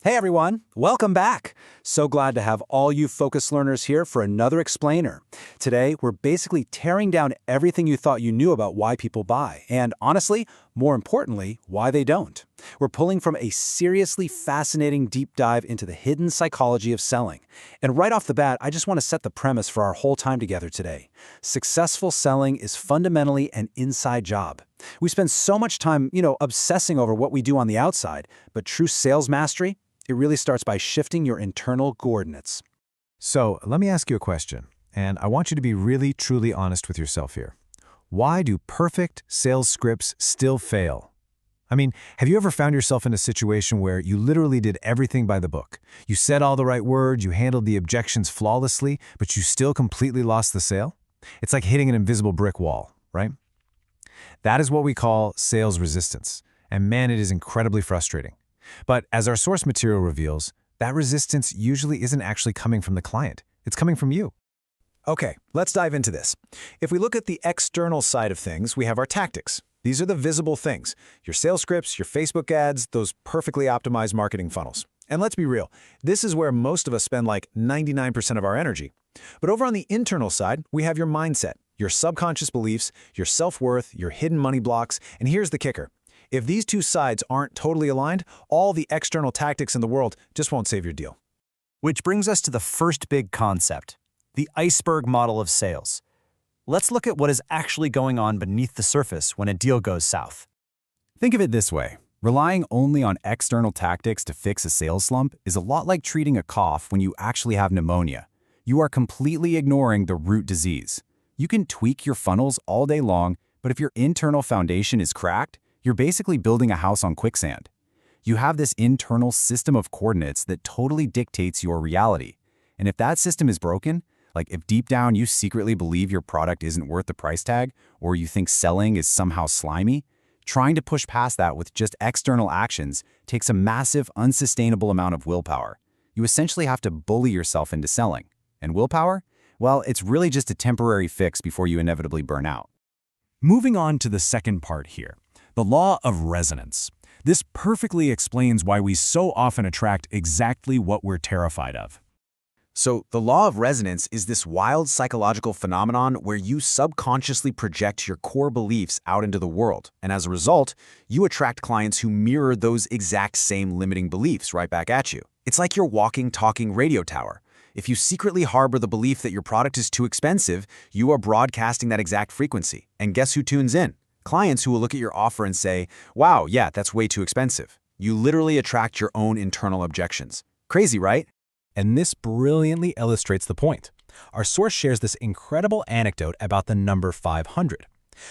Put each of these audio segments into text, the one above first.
Hey everyone, welcome back. So glad to have all you focus learners here for another explainer. Today, we're basically tearing down everything you thought you knew about why people buy, and honestly, more importantly, why they don't. We're pulling from a seriously fascinating deep dive into the hidden psychology of selling. And right off the bat, I just want to set the premise for our whole time together today. Successful selling is fundamentally an inside job. We spend so much time, obsessing over what we do on the outside, but true sales mastery, it really starts by shifting your internal coordinates. So let me ask you a question, and I want you to be really, truly honest with yourself here. Why do perfect sales scripts still fail? I mean, have you ever found yourself in a situation where you literally did everything by the book? You said all the right words, you handled the objections flawlessly, but you still completely lost the sale? It's like hitting an invisible brick wall, right? That is what we call sales resistance, and man, it is incredibly frustrating. But as our source material reveals, that resistance usually isn't actually coming from the client. It's coming from you. Okay, let's dive into this. If we look at the external side of things, we have our tactics. These are the visible things. Your sales scripts, your Facebook ads, those perfectly optimized marketing funnels. And let's be real, this is where most of us spend like 99% of our energy. But over on the internal side, we have your mindset, your subconscious beliefs, your self-worth, your hidden money blocks, and here's the kicker. If these two sides aren't totally aligned, all the external tactics in the world just won't save your deal. Which brings us to the first big concept, the iceberg model of sales. Let's look at what is actually going on beneath the surface when a deal goes south. Think of it this way. Relying only on external tactics to fix a sales slump is a lot like treating a cough when you actually have pneumonia. You are completely ignoring the root disease. You can tweak your funnels all day long, but if your internal foundation is cracked, you're basically building a house on quicksand. You have this internal system of coordinates that totally dictates your reality. And if that system is broken, like if deep down you secretly believe your product isn't worth the price tag, or you think selling is somehow slimy, trying to push past that with just external actions takes a massive, unsustainable amount of willpower. You essentially have to bully yourself into selling. And willpower? Well, it's really just a temporary fix before you inevitably burn out. Moving on to the second part here. The law of resonance. This perfectly explains why we so often attract exactly what we're terrified of. So, the law of resonance is this wild psychological phenomenon where you subconsciously project your core beliefs out into the world, and as a result, you attract clients who mirror those exact same limiting beliefs right back at you. It's like your walking, talking radio tower. If you secretly harbor the belief that your product is too expensive, you are broadcasting that exact frequency. And guess who tunes in? Clients who will look at your offer and say, wow, yeah, that's way too expensive. You literally attract your own internal objections. Crazy, right? And this brilliantly illustrates the point. Our source shares this incredible anecdote about the number 500.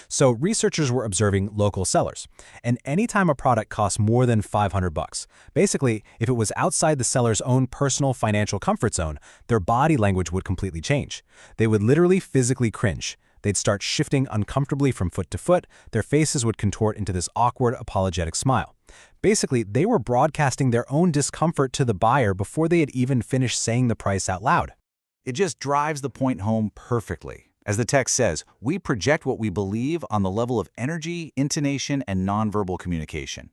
So researchers were observing local sellers, and anytime a product costs more than $500, basically, if it was outside the seller's own personal financial comfort zone, their body language would completely change. They would literally physically cringe. They'd start shifting uncomfortably from foot to foot, their faces would contort into this awkward, apologetic smile. Basically, they were broadcasting their own discomfort to the buyer before they had even finished saying the price out loud. It just drives the point home perfectly. As the text says, we project what we believe on the level of energy, intonation, and nonverbal communication.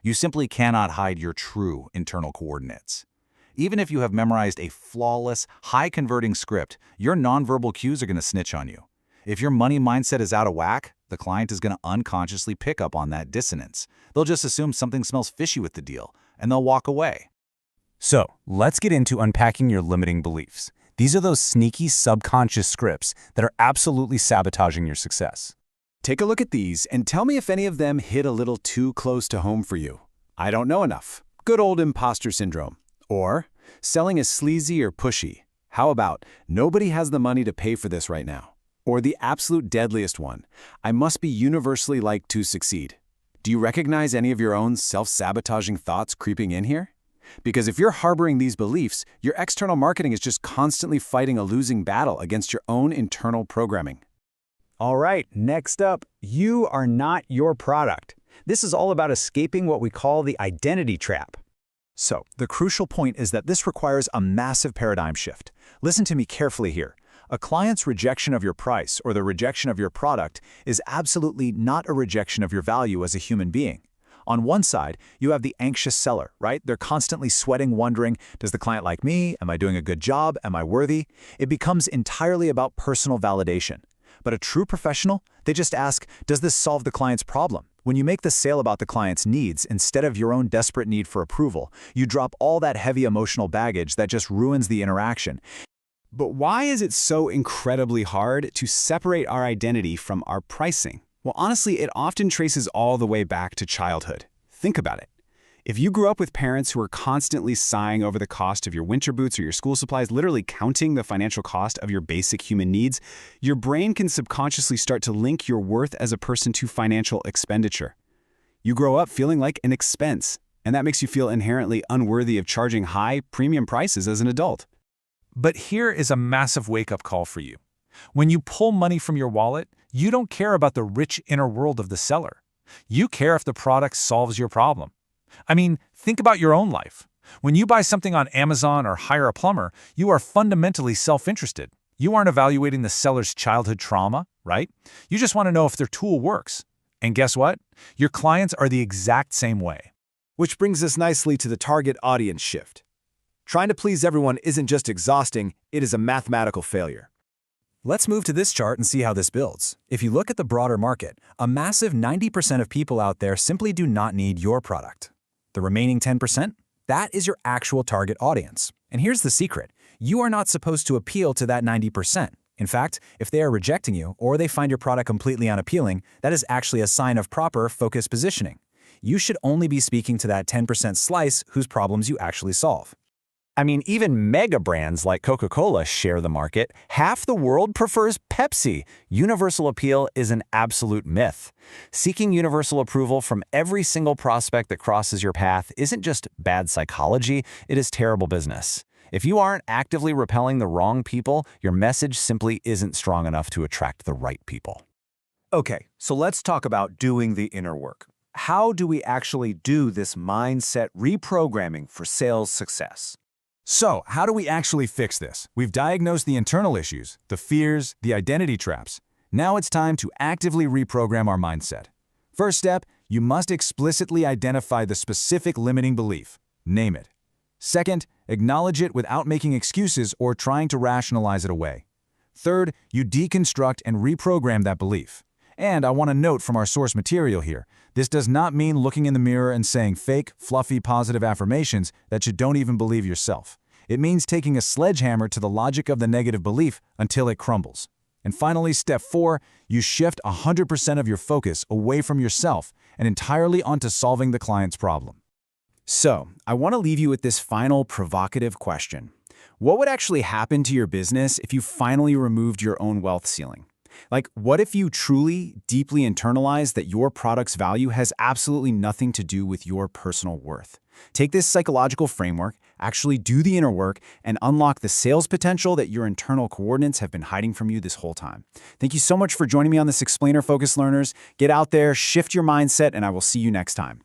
You simply cannot hide your true internal coordinates. Even if you have memorized a flawless, high-converting script, your nonverbal cues are going to snitch on you. If your money mindset is out of whack, the client is going to unconsciously pick up on that dissonance. They'll just assume something smells fishy with the deal, and they'll walk away. So, let's get into unpacking your limiting beliefs. These are those sneaky subconscious scripts that are absolutely sabotaging your success. Take a look at these and tell me if any of them hit a little too close to home for you. I don't know enough. Good old imposter syndrome. Or, selling is sleazy or pushy. How about, nobody has the money to pay for this right now? Or the absolute deadliest one, I must be universally liked to succeed. Do you recognize any of your own self-sabotaging thoughts creeping in here? Because if you're harboring these beliefs, your external marketing is just constantly fighting a losing battle against your own internal programming. All right, next up, you are not your product. This is all about escaping what we call the identity trap. So, the crucial point is that this requires a massive paradigm shift. Listen to me carefully here. A client's rejection of your price or the rejection of your product is absolutely not a rejection of your value as a human being. On one side, you have the anxious seller, right? They're constantly sweating, wondering, does the client like me? Am I doing a good job? Am I worthy? It becomes entirely about personal validation. But a true professional, they just ask, does this solve the client's problem? When you make the sale about the client's needs instead of your own desperate need for approval, you drop all that heavy emotional baggage that just ruins the interaction. But why is it so incredibly hard to separate our identity from our pricing? Well, honestly, it often traces all the way back to childhood. Think about it. If you grew up with parents who are constantly sighing over the cost of your winter boots or your school supplies, literally counting the financial cost of your basic human needs, your brain can subconsciously start to link your worth as a person to financial expenditure. You grow up feeling like an expense, and that makes you feel inherently unworthy of charging high premium prices as an adult. But here is a massive wake-up call for you. When you pull money from your wallet, you don't care about the rich inner world of the seller. You care if the product solves your problem. I mean, think about your own life. When you buy something on Amazon or hire a plumber, you are fundamentally self-interested. You aren't evaluating the seller's childhood trauma, right? You just want to know if their tool works. And guess what? Your clients are the exact same way. Which brings us nicely to the target audience shift. Trying to please everyone isn't just exhausting, it is a mathematical failure. Let's move to this chart and see how this builds. If you look at the broader market, a massive 90% of people out there simply do not need your product. The remaining 10%? That is your actual target audience. And here's the secret. You are not supposed to appeal to that 90%. In fact, if they are rejecting you or they find your product completely unappealing, that is actually a sign of proper focused positioning. You should only be speaking to that 10% slice whose problems you actually solve. I mean, even mega brands like Coca-Cola share the market. Half the world prefers Pepsi. Universal appeal is an absolute myth. Seeking universal approval from every single prospect that crosses your path isn't just bad psychology, it is terrible business. If you aren't actively repelling the wrong people, your message simply isn't strong enough to attract the right people. Okay, so let's talk about doing the inner work. How do we actually do this mindset reprogramming for sales success? So, how do we actually fix this? We've diagnosed the internal issues, the fears, the identity traps. Now it's time to actively reprogram our mindset. First step, you must explicitly identify the specific limiting belief. Name it. Second, acknowledge it without making excuses or trying to rationalize it away. Third, you deconstruct and reprogram that belief. And I want to note from our source material here, this does not mean looking in the mirror and saying fake, fluffy, positive affirmations that you don't even believe yourself. It means taking a sledgehammer to the logic of the negative belief until it crumbles. And finally, step 4, you shift 100% of your focus away from yourself and entirely onto solving the client's problem. So, I want to leave you with this final provocative question. What would actually happen to your business if you finally removed your own wealth ceiling? Like, what if you truly, deeply internalized that your product's value has absolutely nothing to do with your personal worth? Take this psychological framework, actually do the inner work, and unlock the sales potential that your internal coordinates have been hiding from you this whole time. Thank you so much for joining me on this Explainer Focus Learners. Get out there, shift your mindset, and I will see you next time.